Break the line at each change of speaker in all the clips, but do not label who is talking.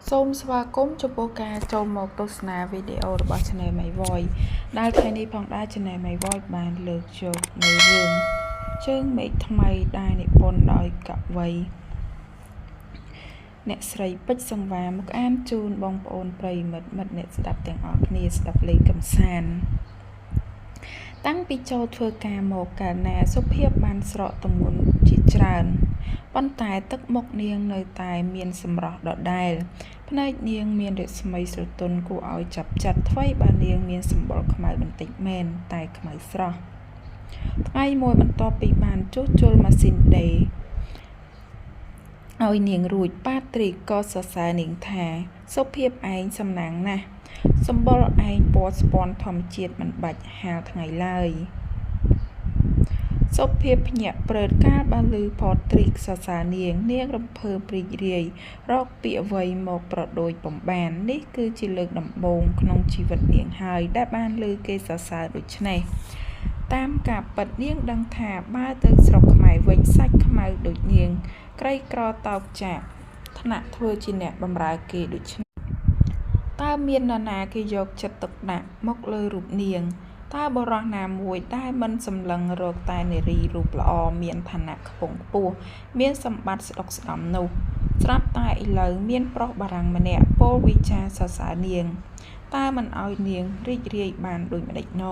សូមស្វាគមន៍ចំពោះការចូលមកទស្សនាវីដេអូរបស់ Channel My Voice ដែលថ្ងៃនេះផងដែរ Channel My Voice បានលើកយកនៅរឿងជើងមេឃថ្មីដែលនិពន្ធដោយកវីអ្នកស្រីពេជ្រសង្វាមកអានជូនបងប្អូនប្រិយមិត្តអ្នកស្ដាប់ទាំងអស់គ្នាស្ដាប់លេងកម្សាន្តតាំងពីចូលធ្វើការមកកាលណាសុភាពបានស្រកទម្ងន់ជាច្រើនប៉ុន្តែទឹកមុខនាងនៅតែមានសម្រស់ដដែលភ្នែកនាងមានរស្មីស្រទន់គួរឲ្យចាប់ចិត្តថ្មីបើនាងមានសម្បុរខ្មៅបន្តិចមែនតែខ្មៅស្រស់ថ្ងៃមួយបន្ទាប់ពីបានជួសជុលម៉ាស៊ីនដេរឲ្យនាងរួចប៉ាត្រីកក៏សរសើរនាងថាសុភាពឯងសំណាងណាស់សម្បុរឯងពណ៌ស្ពាន់ធម្មជាតិមិនបាច់ហាលថ្ងៃឡើយសុភាពភ្ញាក់ព្រឺតកាលបានឮផត្រីកសរសើរនាងរំភើបរីករាយរកពាក្យអ្វីមកប្រដូចពំបាននេះគឺជាលើកដំបូងក្នុងជីវិតនាងហើយដែលបានឮគេសរសើរដូច្នេះតាមការពិតនាងដឹងថាបើទៅស្រុកខ្មែរវិញសាច់ខ្មៅដូចនាងក្រីក្រតោកចាកថ្នាក់ធ្វើជាអ្នកបម្រើគេដូច្នេះតើមាននរណាគេយកចិត្តទុកដាក់មកលើរូបនាងតើបរិះណាមួយដែលមិនសម្លឹងរកតែនារីរូបល្អមានឋានៈខ្ពង់ខ្ពស់មានសម្បត្តិស្ដុកស្ដំនោះស្រាប់តែឥឡូវមានប្រុសបារាំងម្នាក់ពោលវិចារសរសើរនាងតើមិនឲ្យនាងរីករាយបានដូចម្ដេចណ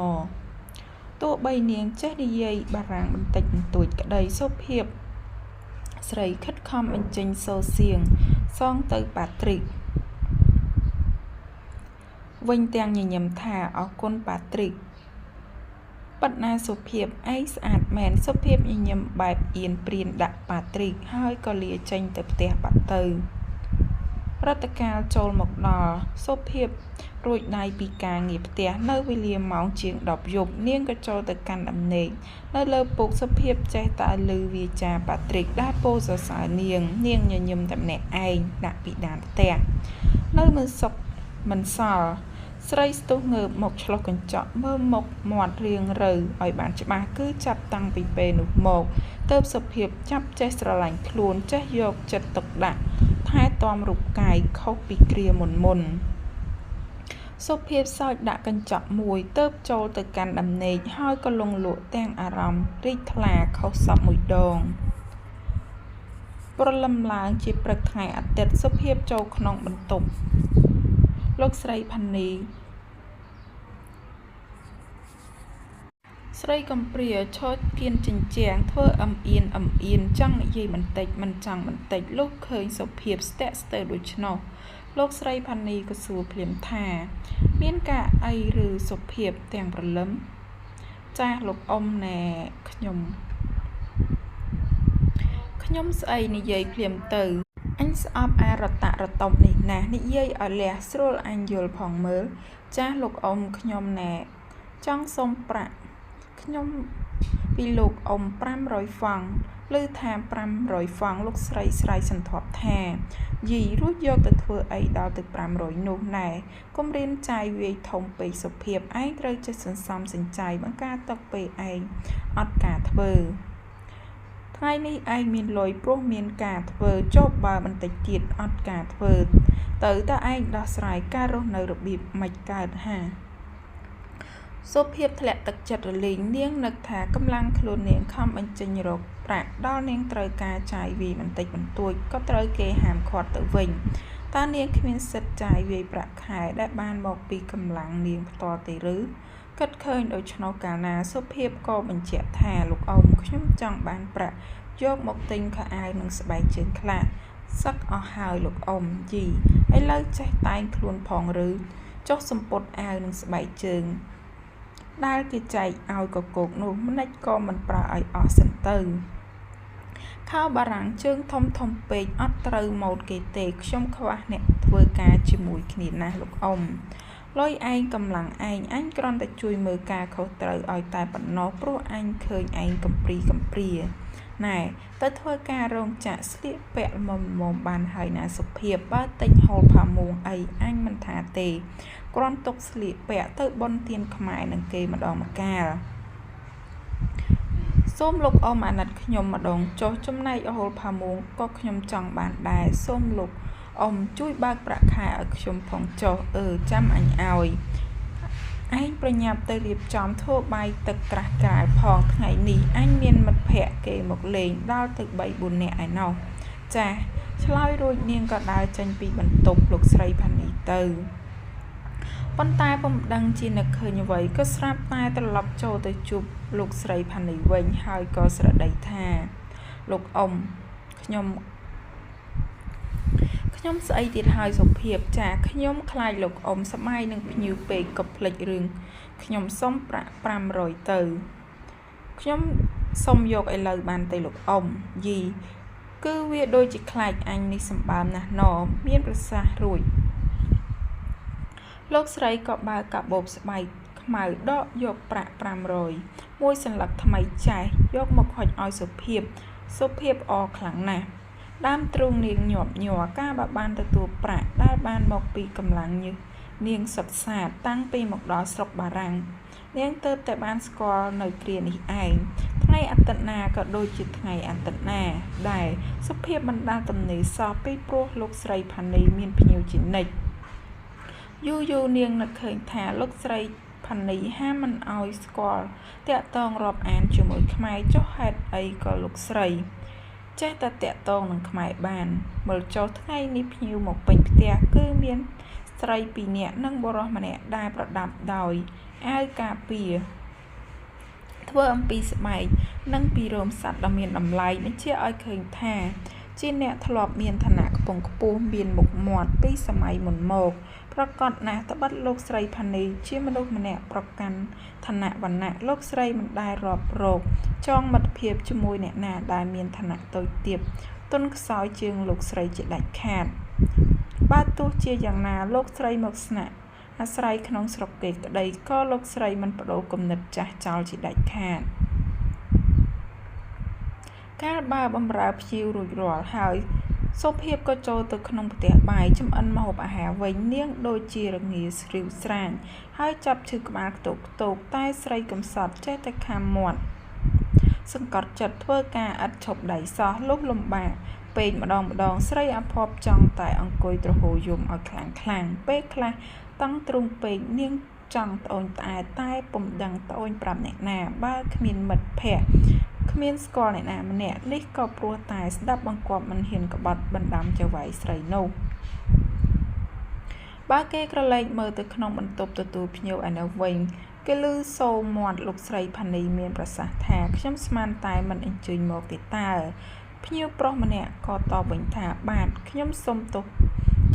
ទោះបីនាងចេះនិយាយបារាំងបន្តិចបន្តួចក្តីសុភាពស្រីខិតខំបញ្ចេញសូរសៀងសងទៅប៉ាត្រីកវិញទាំងញញឹមថាអរគុណប៉ាត្រីកប៉ុន្តែសុភាពឯងស្អាតមែនសុភាពញញឹមបែបអៀនព្រានដាក់ប៉ាត្រីកហើយក៏លាចេញទៅផ្ទះបាត់ទៅព្រឹត្តិការណ៍ចូលមកដល់សុភាពរួចដៃពីការងារផ្ទះនៅវេលាម៉ោងជាង10យប់នាងក៏ចូលទៅកាន់ដំណេកនៅលើពុកសុភាពចេះតែឮវាចាប៉ាត្រីកដែលពោលសរសើរនាងញញឹមតែម្នាក់ឯងដាក់ពីដានផ្ទះនៅមិនសុខមិនសល់ស្រីស្ទុះងើបមកឆ្លុះកញ្ចក់មើលមុខមាត់រៀងរើឲ្យបានច្បាស់គឺចាប់តាំងពីពេលនោះមកទើបសុភាពចាប់ចេះស្រឡាញ់ខ្លួនចេះយកចិត្តទុកដាក់ថែទាំរូបកាយខុសពីគ្រាមុនសុភាពសើចដាក់កញ្ចក់មួយទើបចូលទៅកាន់ដំណេកហើយក៏លងលក់ទាំងអារម្មណ៍រីកថ្លាខុសសពមួយដងព្រលឹមឡើងជាព្រឹកថ្ងៃអាទិត្យសុភាពចូលក្នុងបន្ទប់លោកស្រីផានីស្រីកំព្រាឈរគៀនជញ្ជាំងធ្វើអៀនចង់និយាយបន្តិចមិនចង់បន្តិចលុះឃើញសុភាពស្ទាក់ស្ទើរដូច្នោះលោកស្រីផានីក៏សួរភ្លាមថាមានការអីឬសុភាពទាំងព្រលឹមចាស់លោកអ៊ំណែខ្ញុំស្អីនិយាយភ្លាមទៅអញស្អប់អារតតុបនេះណាស់និយាយឲ្យលះស្រួលអញយល់ផងមើលចាស់លោកអ៊ំខ្ញុំណែចង់សុំប្រាក់ខ្ញុំពីលោកអ៊ំ500ហ្វង់ឮថា500ហ្វង់លោកស្រីស្រ័យសន្ធាប់ថាយីរួចយកទៅធ្វើអីដល់ទៅ500នោះណែកុំរៀនចាយវាយធំពេកសុភាពឯងត្រូវចេះសន្សំសញ្ចាយបង្ការទឹកពេលឯងអត់ការធ្វើថ្ងៃនេះឯងមានលុយព្រោះមានការធ្វើចុះបើបន្តិចទៀតអត់ការធ្វើទៅតើឯងដោះស្រាយការរស់នៅរបៀបមិនកើតហាសុភាពធ្លាក់ទឹកចិត្តរលីងនាងនឹកថាកម្លាំងខ្លួននាងខំបញ្ចេញរកប្រាក់ដល់នាងត្រូវការចាយវាយបន្តិចបន្តួចក៏ត្រូវគេហាមឃាត់ទៅវិញតើនាងគ្មានសិទ្ធិចាយវាយប្រាក់ខែដែលបានមកពីកម្លាំងនាងផ្ទាល់ទេឬគិតឃើញដូច្នោះកាលណាសុភាពក៏បញ្ជាក់ថាលោកអ៊ំខ្ញុំចង់បានប្រាក់យកមកទិញខោអាវនិងស្បែកជើងខ្លះសឹកអស់ហើយលោកអ៊ំយីឥឡូវចេះតែងខ្លួនផងឬចុះសម្ពុតអាវនិងស្បែកជើងដែលគេចែកឲ្យកកោកនោះម្នាក់ក៏មិនប្រើឲ្យអស់សិនទៅខោបារាំងជើងធំពេកអត់ត្រូវម៉ូតគេទេខ្ញុំខ្វះអ្នកធ្វើការជាមួយគ្នាណាស់លោកអ៊ំលុយឯងកម្លាំងឯងអញគ្រាន់តែជួយមើលការខុសត្រូវឲ្យតែប៉ុណ្ណោះព្រោះអញឃើញឯងកំព្រាណែទៅធ្វើការរោងចក្រស្លៀកពាក់មុំបានហើយណាសុភាពបើទិញហូលផាមួងអីអញមិនថាទេគ្រាន់ទុកស្លៀកពាក់ទៅបន់ទានខ្មែរនឹងគេម្ដងម្កាលសូមលោកអ៊ំអាណិតខ្ញុំម្ដងចុះចំណែកហូលផាមួងក៏ខ្ញុំចង់បានដែរសូមលោក អ៊ំជួយបើកប្រាក់ខែឲ្យខ្ញុំផងចុះចាំអញឲ្យឯងប្រញាប់ទៅរៀបចំធ្វើបាយទឹកក្រាស់ក្រែលផងថ្ងៃនេះអញមានមិត្តភក្តិគេមកលេងដល់ទៅ3-4នាក់ឯណោះចាឆ្លើយរួចនាងក៏ដើរចេញពីបន្ទប់លោកស្រីផានីទៅប៉ុន្តែពុំដឹងជានឹកឃើញអ្វីក៏ស្រាប់តែត្រឡប់ចូលទៅជួបលោកស្រីផានីវិញហើយក៏ស្រដីថាលោកអ៊ំខ្ញុំស្អីទៀតហើយសុភាពចាខ្ញុំខ្លាចលោកអ៊ំសប្បាយនឹងភ្ញៀវពេកក៏ភ្លេចរឿងខ្ញុំសុំប្រាក់500ទៅខ្ញុំសុំយកឥឡូវបានទៅលោកអ៊ំយីគឺវាដូចជាខ្លាចអញនេះសម្បើមណាស់ណមានប្រសាសន៍រួចលោកស្រីក៏បើកកាបូបស្បែកខ្មៅដកយកប្រាក់500មួយសន្លឹកថ្មីចាស់យកមកហុចឲ្យសុភាពអរខ្លាំងណាស់ដើមទ្រូងនាងញាប់ញ័រការបានទទួលប្រាក់ដែលបានមកពីកម្លាំងញើសនាងសុតសាតតាំងពីមកដល់ស្រុកបារាំងនាងទើបតែបានស្គាល់នៅគ្រានេះឯងថ្ងៃអត្តនាក៏ដូចជាថ្ងៃអត្តនាដែរសុភាពមិនដាល់ទំនេរសោះពីព្រោះលោកស្រីផានីមានភ្ញៀវជានិច្ចយូរនាងនឹកឃើញថាលោកស្រីផានីហាមមិនអោយស្គាល់តាក់តងរាប់អានជាមួយខ្មែរចុះហេតុអីក៏លោកស្រីចេះតែតាក់តងនឹងខ្មែរបានមើលចុះថ្ងៃនេះភ្ញៀវមកពេញផ្ទះគឺមានស្រី2នាក់និងបុរសម្នាក់ដែលប្រដាប់ដោយអាវការពារធ្វើអំពីស្បែកនិងពីរោមសត្វដ៏មានតម្លៃបញ្ជាក់ឲ្យឃើញថាជាអ្នកធ្លាប់មានឋានៈខ្ពង់ខ្ពស់មានមុខមាត់ពីសម័យមុនមកប្រកាសណាស់ត្បិតលោកស្រីផានីជាមនុស្សម្នាក់ប្រកាន់ឋានៈវណ្ណៈលោកស្រីមិនដែលរាប់រកចងមិត្តភាពជាមួយអ្នកណាដែលមានឋានៈតូចទាបទុនខ្សោយជាងលោកស្រីជាដាច់ខាតបើទោះជាយ៉ាងណាលោកស្រីមកស្នាក់អាស្រ័យក្នុងស្រុកគេក្តីក៏លោកស្រីមិនបដូរគំនិតចាស់ចោលជាដាច់ខាតកាលបើបំរើភ្ញៀវរួចរាល់ហើយសុភាពក៏ចូលទៅក្នុងផ្ទះបាយចំអិនម្ហូបអាហារវិញនាងដូចជារងាស្រីវស្រាញហើយចាប់ឈឺក្បាលខ្ទោកតែស្រីកំសត់ចេះតែខាំមាត់សង្កត់ចិត្តធ្វើការឥតឈប់ដៃសោះលុះលំបាកពេកម្ដងស្រីអភ័ព្វចង់តែអង្គុយទ្រហោយំឲ្យខ្លាំងពេលខ្លះតង់ទ្រូងពេកនាងចង់ត្អូញត្អែតែពុំដឹងត្អូញប្រាប់អ្នកណាបើគ្មានមិត្តភក្តិគ្មានស្គាល់អ្នកណាម្នាក់នេះក៏ព្រោះតែស្ដាប់បង្គាប់មិនហ៊ានក្បត់បណ្ដាំចៅហ្វាយស្រីនោះបើគេក្រឡេកមើលទៅក្នុងបន្ទប់ទទួលភ្ញៀវឯនោះវិញគេឮសូរមាត់លោកស្រីផានីមានប្រសាសន៍ថាខ្ញុំស្មានតែមិនអញ្ជើញមកទេតើភ្ញៀវប្រុសម្នាក់ក៏តបវិញថាបាទខ្ញុំសុំទោស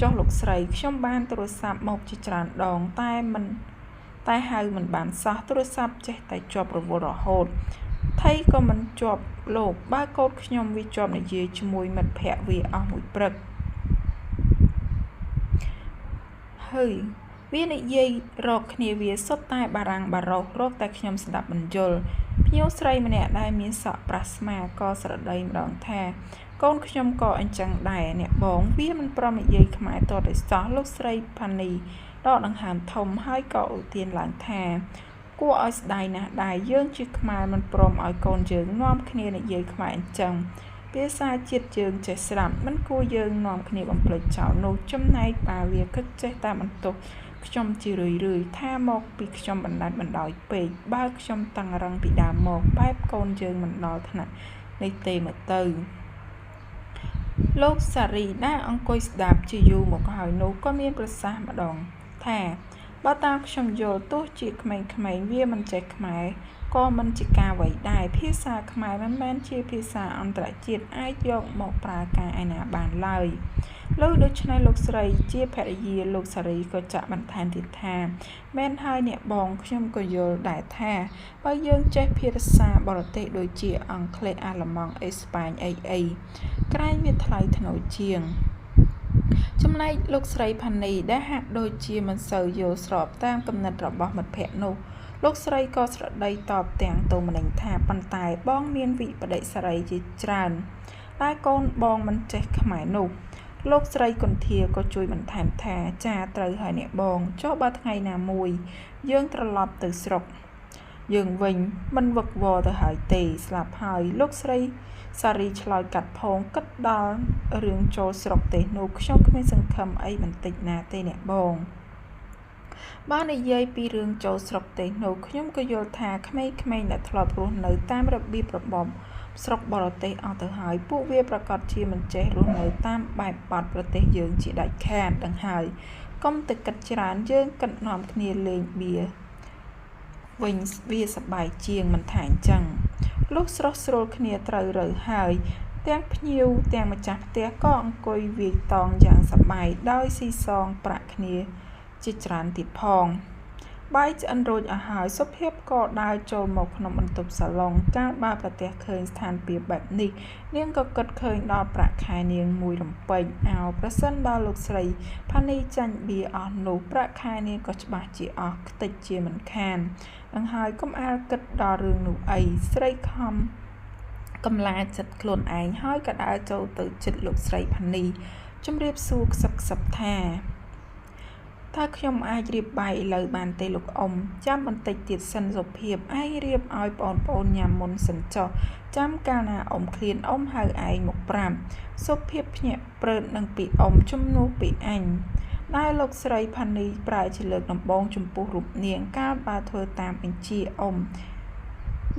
ចុះលោកស្រីខ្ញុំបានទូរស័ព្ទមកជាច្រើនដងតែហៅមិនបានសោះទូរស័ព្ទចេះតែជាប់រវល់រហូតថៃក៏មិនជាប់លោកបើកូនខ្ញុំវាជាប់និយាយជាមួយមិត្តភក្តិវាអស់មួយព្រឹកហើយវានិយាយរកគ្នាវាសុទ្ធតែបារាំងបារោសរកតែខ្ញុំស្ដាប់មិនយល់ភ្ញៀវស្រីម្នាក់ដែលមានសក់ប្រាស់ស្មាក៏ស្រដីម្ដងថាកូនខ្ញុំក៏អញ្ចឹងដែរអ្នកបងវាមិនព្រមនិយាយខ្មែរតតែសោះលោកស្រីផានីដកដង្ហើមធំហើយក៏ឧទានឡើងថាគួរឲ្យស្ដាយណាស់ដែរយើងជាខ្មែរមិនព្រមឲ្យកូនយើងនាំគ្នានិយាយខ្មែរអញ្ចឹងភាសាជាតិយើងចេះស្ដាប់មិនគួរយើងនាំគ្នាបំភ្លេចចោលនោះចំណែកបើវាគិតចេះតែបន្ទោសខ្ញុំជារឿយថាមកពីខ្ញុំបណ្ដោយពេកបើខ្ញុំតាំងរឹងពីដើមមកបែបកូនយើងមិនដល់ថ្នាក់នេះទេមកទៅលោកសារីដែលអង្គុយស្ដាប់ជាយូរមកហើយនោះក៏មានប្រសាសន៍ម្ដងថាបើតាមខ្ញុំយល់ទោះជាក្មេងៗវាមិនចេះខ្មែរក៏មិនជាការអ្វីដែរភាសាខ្មែរមិនមែនជាភាសាអន្តរជាតិអាចយកមកប្រើការឯណាបានឡើយលើដូច្នេះលោកស្រីជាភរិយាលោកសារីក៏ចាក់បន្ថែមទៀតថាមែនហើយអ្នកបងខ្ញុំក៏យល់ដែរថាបើយើងចេះភាសាបរទេសដូចជាអង់គ្លេសអាល្លឺម៉ង់អេស្ប៉ាញអីក្រែងវាថ្លៃថ្នូរជាងចំណែកលោកស្រីផានីដែលហាក់ដូចជាមិនសូវយល់ស្របតាមគំនិតរបស់មិត្តភក្តិនោះលោកស្រីក៏ស្រដីតបទាំងទៅម្នេញថាប៉ុន្តែបងមានវិបដិសារីជាច្រើនតែកូនបងមិនចេះខ្មែរនោះលោកស្រីគន្ធាក៏ជួយបន្ថែមថាចាត្រូវហើយអ្នកបងចុះបើថ្ងៃណាមួយយើងត្រឡប់ទៅស្រុក យើងវិញមិនវឹកវរទៅហើយទេស្លាប់ហើយលោកស្រីសារីឆ្លើយកាត់ផងគិតដល់រឿងចូលស្រុកទេនោះខ្ញុំគ្មានសង្ឃឹមអីបន្តិចណាទេអ្នកបងបាននិយាយពីរឿងចូលស្រុកទេនោះខ្ញុំក៏យល់ថាក្មេងៗដែលធ្លាប់រស់នៅតាមរបៀបរបបស្រុកបរទេសអស់ទៅហើយពួកវាប្រកាសជាមិនចេះរស់នៅតាមបែបបាត់ប្រទេសយើងជាដាច់ខាតដឹងហើយកុំទៅគិតច្រើនយើងគិតនាំគ្នាលេងបៀវិញវាសប្បាយជាងមិនថាអញ្ចឹងលុះស្រស់ស្រួលគ្នាត្រូវរើហើយទាំងភ្ញៀវទាំងម្ចាស់ផ្ទះក៏អង្គុយវាយតងយ៉ាងសប្បាយដោយស៊ីសងប្រាក់គ្នាជាច្រើនទៀតផងបាយឆ្អិនរួចអស់ហើយសុភាពក៏ដើរចូលមកក្នុងបន្ទប់សាឡុងកាលបើប្រទះឃើញស្ថានភាពបែបនេះនាងក៏គិតឃើញដល់ប្រាក់ខែនាងមួយរំពេចអោប្រសិនបើលោកស្រីផានីចាញ់បៀអស់នោះប្រាក់ខែនាងក៏ច្បាស់ជាអស់ខ្ទេចជាមិនខាននឹងហើយកុំអាលគិតដល់រឿងនោះអីស្រីខំកំឡាចិត្តខ្លួនឯងហើយក៏ដើរចូលទៅជិតលោកស្រីផានីជំរាបសួរខ្សឹបថាតើខ្ញុំអាចរៀបបាយឥឡូវបានទេលោកអ៊ំចាំបន្តិចទៀតសិនសុភាពឯងរៀបឲ្យបងប្អូនញ៉ាំមុនសិនចុះចាំកាលណាអ៊ំឃ្លានអ៊ំហៅឯងមកប្រាប់សុភាពភ្ញាក់ព្រឺតនឹងពីអ៊ំជំនួសពីអញដែលលោកស្រីផានីប្រើជាលើកដំបូងចំពោះរូបនាងកាលបើធ្វើតាមបញ្ជាអ៊ំ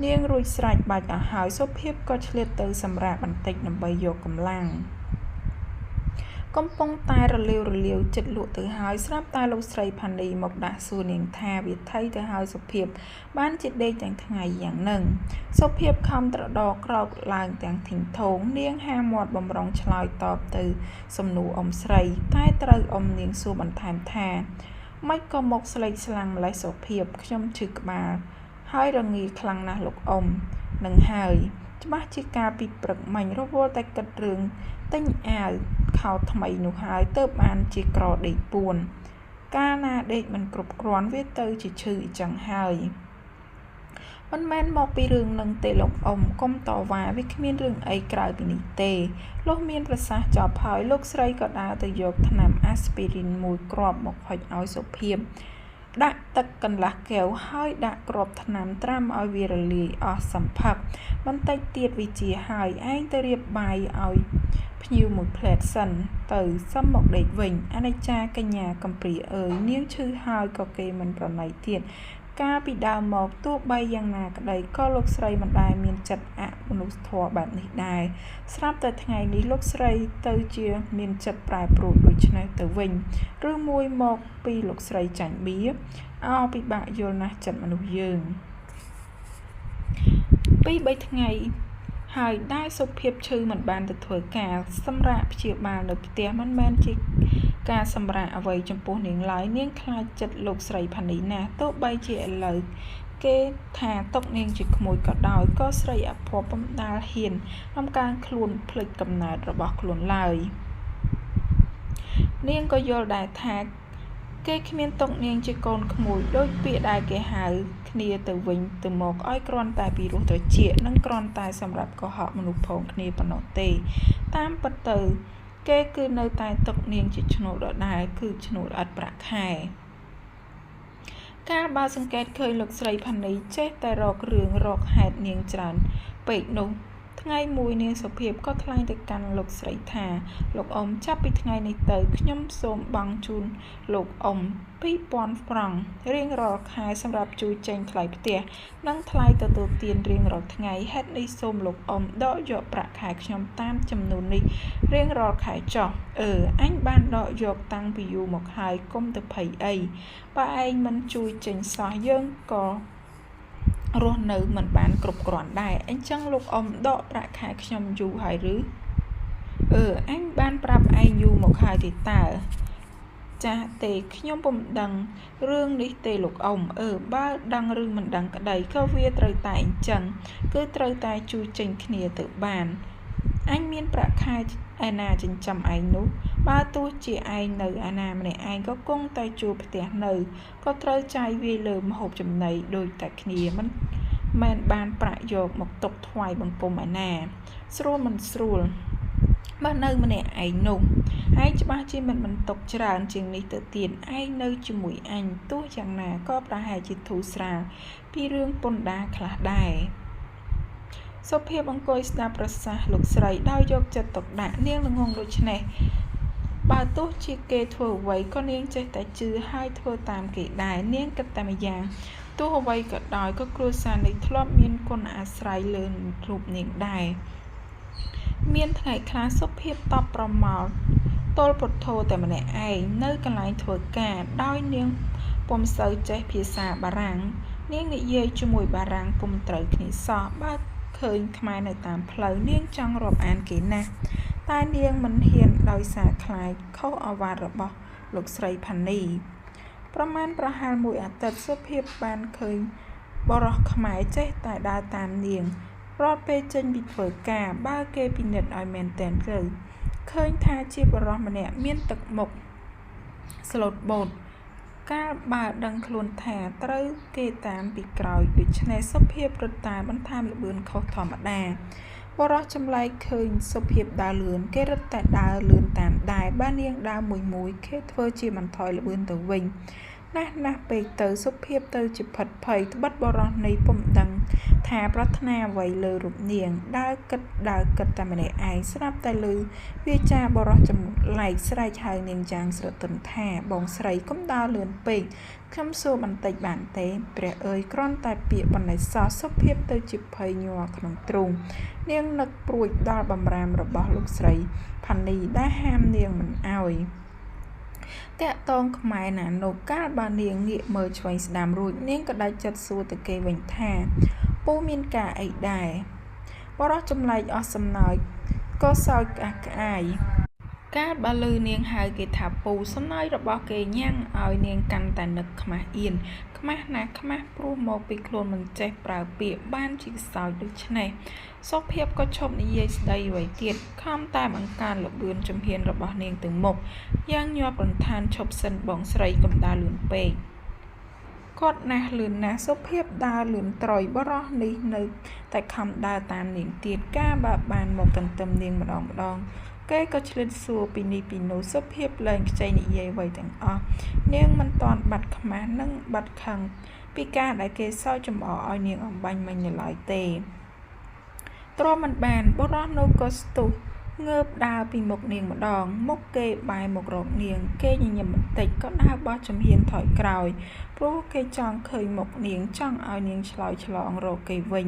នាងរួចស្រេចបាច់អស់ហើយសុភាពក៏ឆ្លៀតទៅសម្រាប់បន្តិចដើម្បីយកកម្លាំងកំពុងតែរលាវចិត្តលក់ទៅហើយស្រាប់តែលោកស្រីផានីមកដាក់សួរនាងថាវាថៃទៅហើយសុភាពបានជាដេកទាំងថ្ងៃយ៉ាងនឹងសុភាពខំត្រដកក្រោកឡើងទាំងធីងធងនាងហាមាត់បំរុងឆ្លើយតបទៅសំណួរអ៊ំស្រីតែត្រូវអ៊ំនាងសួរបន្ថែមថាម៉េចក៏មកស្លេកស្លាំងម្លេះសុភាពខ្ញុំឈឺក្បាលហើយរងាខ្លាំងណាស់លោកអ៊ំនឹងហើយច្បាស់ជាការពីព្រឹកមិញរវល់តែគិតរឿងទិញអាវខោថ្មីនោះហើយទៅបានជាក្រដេកពួនកាលណាដេកមិនគ្រប់គ្រាន់វាទៅជាឈឺអញ្ចឹងហើយមិនមែនមកពីរឿងនឹងទេលោកអ៊ំកុំតវ៉ាវាគ្មានរឿងអីក្រៅពីនេះទេលុះមានប្រសាសន៍ចប់ហើយលោកស្រីក៏ដើរទៅយកថ្នាំអាស្ពីរីនមួយគ្រាប់មកហុចឲ្យសុភាពដាក់ទឹកកន្លះកែវហើយដាក់គ្រាប់ថ្នាំត្រាំឲ្យវារលាយអស់សំផឹកបន្តិចទៀតវាជាហើយឯងទៅរៀបបាយឲ្យភ្ញៀវមួយផ្លែតសិនទៅសំមកដេកវិញអនិច្ចាកញ្ញាកំព្រាអើយនាងឈឺហើយក៏គេមិនប្រណីទៀតកាលពីដើមមកទោះបីយ៉ាងណាក្តីក៏លោកស្រីមិនដែលមានចិត្តអមនុស្សធម៌បែបនេះដែរស្រាប់តែថ្ងៃនេះលោកស្រីទៅជាមានចិត្តប្រែប្រួលដូច្នេះទៅវិញឬមួយមកពីលោកស្រីចាញ់បៀពិបាកយល់ណាស់ចិត្តមនុស្សយើង2-3ថ្ងៃហើយដែលសុភាពឈឺមិនបានទៅធ្វើការសម្រាប់ព្យាបាលនៅផ្ទះមិនមែនជាការសម្រាកអ្វីចំពោះនាងឡើយនាងខ្លាចចិត្តលោកស្រីផានីណាស់ទោះបីជាឥឡូវគេថាຕົកនាងជាក្មួយក៏ដោយក៏ស្រីអភ័ព្វបំដាលហ៊ានអំកាងខ្លួនភ្លេចកំណើតរបស់ខ្លួនឡើយនាងក៏យល់ដែរថាគេគ្មានຕົកនាងជាកូនក្មួយដូចពាក្យដែលគេហៅគ្នាទៅវិញទៅមកឲ្យគ្រាន់តែពីរោះត្រចៀកនិងគ្រាន់តែសម្រាប់កុហកមនុស្សផងគ្នាប៉ុណ្ណោះទេតាមពិតទៅគេគឺនៅតែຕົកនាងជាឈ្នួលដដែលគឺឈ្នួលឥតប្រាក់ខែកាលបើសង្កេតឃើញលោកស្រីផានីចេះតែរករឿងរកហេតុនាងច្រើនពេកនោះថ្ងៃមួយនាងសុភាពក៏ថ្លែងទៅកាន់លោកស្រីថាលោកអ៊ំចាប់ពីថ្ងៃនេះទៅខ្ញុំសូមបង់ជូនលោកអ៊ំ2000 ហ្វ្រង់រៀងរាល់ខែសម្រាប់ជួយចេញថ្លៃផ្ទះនិងថ្លៃទទួលទានរៀងរាល់ថ្ងៃហេតុនេះសូមលោកអ៊ំដកយកប្រាក់ខែខ្ញុំតាមចំនួននេះរៀងរាល់ខែចុះអញបានដកយកតាំងពីយូរមកហើយកុំទៅភ័យអីបើឯងមិនជួយចេញសោះយើងក៏រស់នៅមិនបានគ្រប់គ្រាន់ដែរអញ្ចឹងលោកអ៊ំដកប្រាក់ខែខ្ញុំយូរហើយឬអញបានប្រាប់ឯងយូរមកហើយទេតើចាស់ទេខ្ញុំពុំដឹងរឿងនេះទេលោកអ៊ំបើដឹងឬមិនដឹងក្តីក៏វាត្រូវតែអញ្ចឹងគឺត្រូវតែជួយចេញគ្នាទៅបានអញមានប្រាក់ខែឯណាចិញ្ចឹមឯងនោះបើទោះជាឯងនៅឯណាម្នាក់ឯងក៏គង់តែជួលផ្ទះនៅក៏ត្រូវចាយវាលើម្ហូបចំណីដូចតែគ្នាមិនមែនបានប្រាក់យកមកຕົកថ្វាយបង្គំឯណាស្រួលមិនស្រួល បើនៅម្នាក់ឯងនោះឯងច្បាស់ជាមិនຕົកច្រើនជាងនេះទៅទៀតឯងនៅជាមួយអញទោះយ៉ាងណាក៏ប្រហែលជាធូរស្រាលពីរឿងពន្ធដារខ្លះដែរសុភាពអង្គុយស្ដាប់ប្រសាសន៍លោកស្រីដោយយកចិត្តទុកដាក់នាងល្ងងដូច្នេះបើទោះជាគេធ្វើអ្វីក៏នាងចេះតែជឿហើយធ្វើតាមគេដែរនាងគិតតែម្យ៉ាងទោះអ្វីក៏ដោយក៏គ្រួសារនេះធ្លាប់មានគុណអាស្រ័យលើរូបនាងដែរមានថ្ងៃខ្លះសុភាពតបប្រមោលទល់ពុទ្ធោតែម្នាក់ឯងនៅកន្លែងធ្វើការដោយនាងពុំសូវចេះភាសាបារាំងនាងនិយាយជាមួយបារាំងពុំត្រូវគ្នាសោះបើឃើញខ្មែរនៅតាមផ្លូវនាងចង់រាប់អានគេណាស់តែនាងមិនហ៊ានដោយសារខ្លាចខុសអាវ៉ាត់របស់លោកស្រីផានីប្រហែលមួយអាទិត្យសុភាពបានឃើញបរិសខ្មែរចេះតែដើរតាមនាងរាល់ពេលចេញពីធ្វើការបើគេពិនិត្យឲ្យមែនទែនទៅឃើញថាជាបរិសម្នាក់មានទឹកមុខស្លូតបូតកាលបើដឹងខ្លួនថាត្រូវគេតាមពីក្រោយដូច្នេះសុភាពរត់តាមបន្ថែមល្បឿនខុសធម្មតាបរិសចម្លែកឃើញសុភាពដើរលឿនគេរត់តែដើរលឿនតាមដែរបើនាងដើរមួយគេធ្វើជាបន្ថយល្បឿនទៅវិញណាស់ពេកទៅសុភាពទៅជាផិតភ័យត្បិតបរិសនេះពុំដឹងថាប្រាថ្នាអ្វីលើរូបនាងដើរគិតតែម្នាក់ឯងស្រាប់តែឮវាចាបរិសចម្លែកស្រែកហៅនាងយ៉ាងស្រទន់ថាបងស្រីកុំដើរលឿនពេកខ្ញុំសួរបន្តិចបានទេព្រះអើយគ្រាន់តែពាក្យបណ្ដេញសោះសុភាពទៅជាភ័យញ័រក្នុងទ្រូងនាងនឹកព្រួយដល់បំរាមរបស់លោកស្រីផានីដែលហាមនាងមិនអោយតាក់តងខ្មែរណានោះកាលបើនាងងាកមើលឆ្វេងស្ដាំរួចនាងក៏ដាច់ចិត្តសួរទៅគេវិញថាពូមានការអីដែរបរិសចម្លែកអស់សំណើចក៏សោកក្អាយកាលបើឮនាងហៅគេថាពូសំណើចរបស់គេញ៉ាំងឲ្យនាងកាន់តែនឹកខ្មាស់អៀនខ្មាស់ណាស់ខ្មាស់ព្រោះមកពីខ្លួនមិនចេះប្រើពាក្យបានជាសោចដូច្នេះសុភាពក៏ឈប់និយាយស្ដីអ្វីទៀតខំតែបង្កើនល្បឿនជំហានរបស់នាងទៅមុខយ៉ាងញាប់រន្ធានឈប់សិនបងស្រីកុំដើរលឿនពេកគាត់ណាស់លឿនណាស់សុភាពដើរលឿនត្រុយបរិសនេះនៅតែខំដើរតាមនាងទៀតកាលបើបានមកទន្ទឹមនាងម្ដងគេក៏ឆ្លៀតសួរពីនេះពីនោះសុភាពលែងខ្ចីនិយាយអ្វីទាំងអស់នាងមិនតាន់បាត់ខ្មាស់និងបាត់ខឹងពីការដែលគេសើចចំអកឲ្យនាងអំបាញ់មិញនៅឡើយទេទ្រាំមិនបានបរិសនោះក៏ស្ទុះងើបដើរពីមុខនាងម្ដងមុខគេបែរមករកនាងគេញញឹមបន្តិចក៏ដើរបោះជំហានថយក្រោយព្រោះគេចង់ឃើញមុខនាងចង់ឲ្យនាងឆ្លើយឆ្លងរកគេវិញ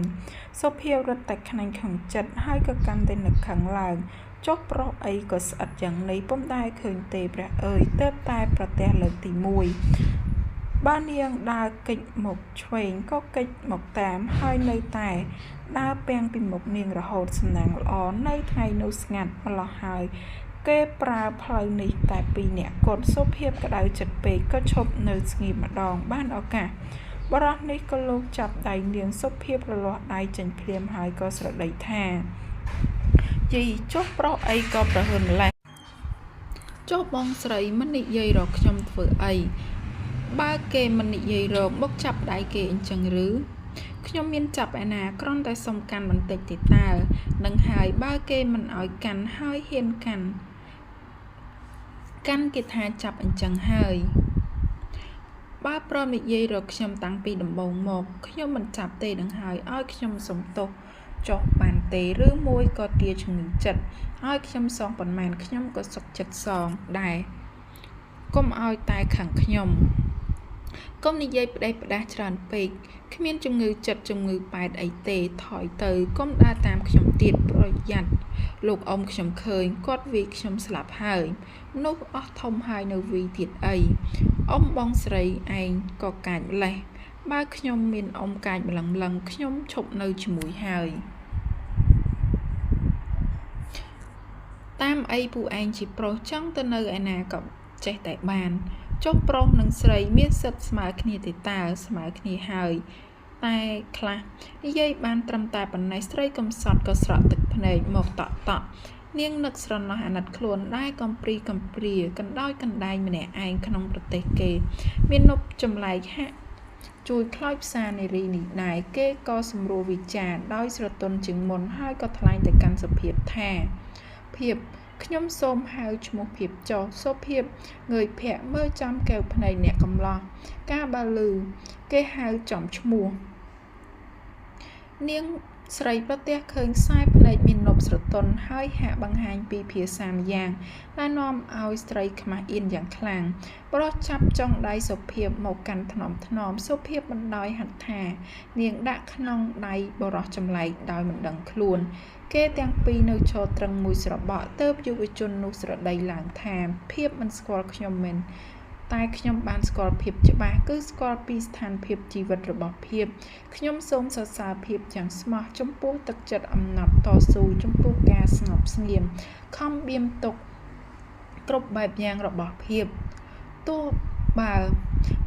សុភាពរត់តែខ្នាញ់ខាងចិត្តហើយក៏កាន់តែនឹកខឹងឡើងចុះប្រុសអីក៏ស្អិតយ៉ាងនេះពុំដែលឃើញទេព្រះអើយទើបតែប្រទះលើកទី1បើនាងដើរកិច្ចមកឆ្វេងក៏កិច្ចមកតាមហើយនៅតែដើរពាំងពីមុខនាងរហូតសំណាងល្អនៅថ្ងៃនោះស្ងាត់ម្លោះហើយគេប្រើផ្លូវនេះតែ2នាក់គាត់សុភាពក្តៅចិត្តពេកក៏ឈប់នៅស្ងៀមម្ដងបានឱកាសបរិសនេះក៏លោកចាប់ដៃនាងសុភាពរលាស់ដៃចេញភ្លាមហើយក៏ស្រដីថាយីចុះប្រុសអីក៏ប្រហឹងម្លេះចុះបងស្រីមិននិយាយរកខ្ញុំធ្វើអីបើគេមិននិយាយរកមកចាប់ដៃគេអញ្ចឹងឬខ្ញុំមានចាប់ឯណាគ្រាន់តែសុំកាន់បន្តិចទេតើនឹងហើយបើគេមិនឲ្យកាន់ហើយហ៊ានកាន់គេថាចាប់អញ្ចឹងហើយបើព្រមនិយាយរកខ្ញុំតាំងពីដំបូងមកខ្ញុំមិនចាប់ទេនឹងហើយឲ្យខ្ញុំសុំទោសចុះបានទេឬមួយក៏ទាជំងឺចិត្តឲ្យខ្ញុំសងប៉ុន្មានខ្ញុំក៏សុខចិត្តសងដែរកុំឲ្យតែខាងខ្ញុំកុំនិយាយផ្ដេសផ្ដាស់ច្រើនពេកគ្មានជំងឺចិត្តជំងឺប៉ែតអីទេថយទៅកុំដើរតាមខ្ញុំទៀតប្រយ័ត្នលោកអ៊ំខ្ញុំឃើញគាត់វាយខ្ញុំស្លាប់ហើយមនុស្សអស់ធំហើយនៅវីទៀតអីអ៊ំបងស្រីឯងក៏កាចម្លេះបើខ្ញុំមានអ៊ំកាចម្លឹងខ្ញុំឈប់នៅជាមួយហើយតាមអីពូឯងជាប្រុសចង់ទៅនៅឯណាក៏ចេះតែបានចុះប្រុសនិងស្រីមានសិទ្ធិស្មើគ្នាទេតើស្មើគ្នាហើយតែខ្លះនិយាយបានត្រឹមតែប៉ុណ្ណេះស្រីកំសត់ក៏ស្រក់ទឹកភ្នែកមកតក់នាងនឹកស្រណោះអាណិតខ្លួនដែលកំព្រាកណ្ដោយកណ្ដែងម្នាក់ឯងក្នុងប្រទេសគេមាននប់ចម្លែកហាក់ជួយខ្លោចផ្សារនារីនេះដែរគេក៏សម្រួលវិចារដោយស្រទន់ជាងមុនហើយក៏ថ្លែងទៅកាន់សុភាពថា ភាពខ្ញុំសូមហៅឈ្មោះភាពចុះសុភាពងើយភ័ក្រមើលចំកែវភ្នែកអ្នកកំឡោះកាលបើឮគេហៅចំឈ្មោះនាងស្រីប្រទះឃើញខ្សែភ្នែកមាននប់ស្រទន់ហើយហាក់បង្ហាញពីភាសាម្យ៉ាងដែលនាំឲ្យស្រីខ្មាស់អៀនយ៉ាងខ្លាំងប្រុសចាប់ចុងដៃសុភាពមកកាន់ថ្នមសុភាពបណ្ដោយហត្ថានាងដាក់ក្នុងដៃបរោះចម្លែកដោយមិនដឹងខ្លួនគេទាំងពីរនៅឈរត្រឹងមួយស្របក់ទើបយុវជននោះស្រដីឡើងថាភាពមិនស្គាល់ខ្ញុំមែនតែខ្ញុំបានស្គាល់ភាពច្បាស់គឺស្គាល់ពីស្ថានភាពជីវិតរបស់ភាពខ្ញុំសូមសរសើរភាពយ៉ាងស្មោះចំពោះទឹកចិត្តអំណត់តស៊ូចំពោះការស្ងប់ស្ងៀមខំបៀមទុកគ្រប់បែបយ៉ាងរបស់ភាពទោះបើ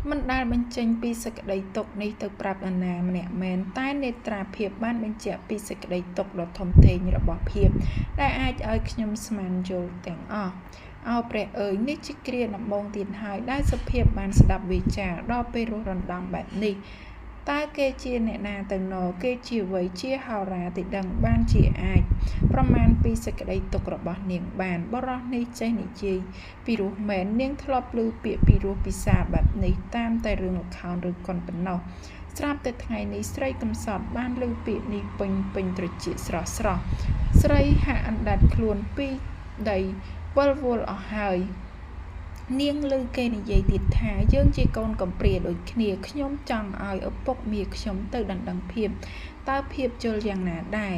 មិនដែលបញ្ចេញពីសេចក្តីទុក្ខនេះទៅប្រាប់នរណាម្នាក់មែនតែនេត្រាភាពបានបញ្ជាក់ពីសេចក្តីទុក្ខដ៏ធំធេងរបស់ភាពដែលអាចឲ្យខ្ញុំស្មានយល់ទាំងអស់អោព្រះអើយនេះជាគ្រាដំបងទៀតហើយដែលសុភាពបានស្ដាប់វិចារដល់ពេលរស់រំដំបែបនេះតើគេជាអ្នកណាទៅណគេជាអ្វីជាហោរាទីដឹងបានជាអាចប្រមាណពីសេចក្តីទុក្ខរបស់នាងបានបរោះនេះចេះនិយាយពីរោះមែននាងធ្លាប់ឮពាក្យពីរោះពិសាបែបនេះតាមតែរឿងល្ខោនឬកុនប៉ុណ្ណោះស្រាប់តែថ្ងៃនេះស្រីកំសត់បានឮពាក្យនេះពេញត្រចៀកស្រស់ស្រីហាក់អណ្ដាតខ្លួនពីដីវល់អស់ហើយនាងឮគេនិយាយទៀតថាយើងជាកូនកំព្រាដូចគ្នាខ្ញុំចង់ឲ្យឪពុកមាខ្ញុំទៅដណ្ដឹងភាពតើភាពជល់យ៉ាងណាដែរ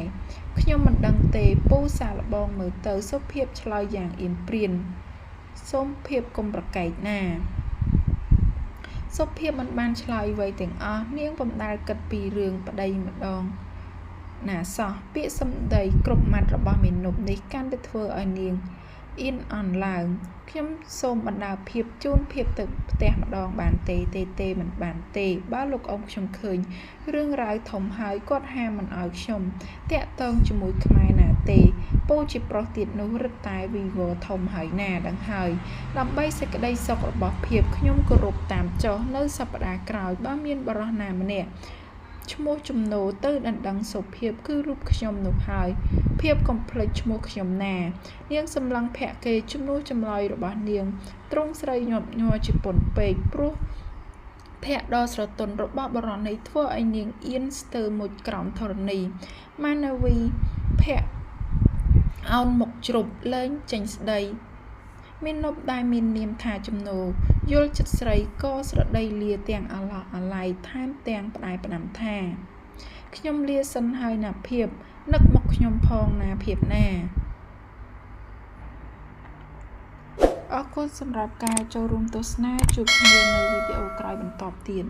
ខ្ញុំមិនដឹងទេពូសាឡបងមើលទៅសុភាពឆ្លើយយ៉ាងអៀនព្រានសូមភាពកុំប្រកែកណាសុភាពមិនបានឆ្លើយអ្វីទាំងអស់នាងពុំដែលគិតពីរឿងប្តីម្ដងណាសោះពាក្យសម្ដីគ្រប់ម៉ាត់របស់មាណពនេះកាន់តែធ្វើឲ្យនាងអៀនអន់ឡើងខ្ញុំសូមបណ្ដាភាពជូនភាពទៅផ្ទះម្ដងបានទេមិនបានទេបើលោកអ៊ំខ្ញុំឃើញរឿងរ៉ាវធំហើយគាត់ហាមមិនឲ្យខ្ញុំតាក់ទងជាមួយខ្មែរណាទេពូជាប្រុសទៀតនោះរឹតតែវីវធំហើយណាដឹងហើយដើម្បីសេចក្តីសុខរបស់ភាពខ្ញុំគោរពតាមចុះនៅសប្តាហ៍ក្រោយបើមានបរិះណាម្នាក់ឈ្មោះចំណូទៅដណ្ដឹងសុភាពគឺរូបខ្ញុំនោះហើយភាពកំភ្លេចឈ្មោះខ្ញុំណានាងសម្លឹងភ័ក្រគេជំនួសចម្លើយរបស់នាងទ្រង់ស្រីញាប់ញ័រជាពន់ពេកព្រោះភ័ក្រដ៏ស្រទន់របស់បរិះនេះធ្វើឲ្យនាងអៀនស្ទើរមុជក្រោមធរណីម៉ាណាវីភ័ក្រអោនមុខជ្រប់លែងចេញស្ដីមាននប់ដែលមាននាមថាចំណូយល់ចិត្តស្រីក៏ស្រដីលាទាំងអាឡោះអាឡៃថែមទាំងផ្ដាយផ្ដាំថាខ្ញុំលាសិនហើយណាភាពនឹកមកខ្ញុំផងណាភាពណាអរគុណសម្រាប់ការចូលរួមទស្សនាជួបគ្នានៅវីដេអូក្រោយបន្តទៀត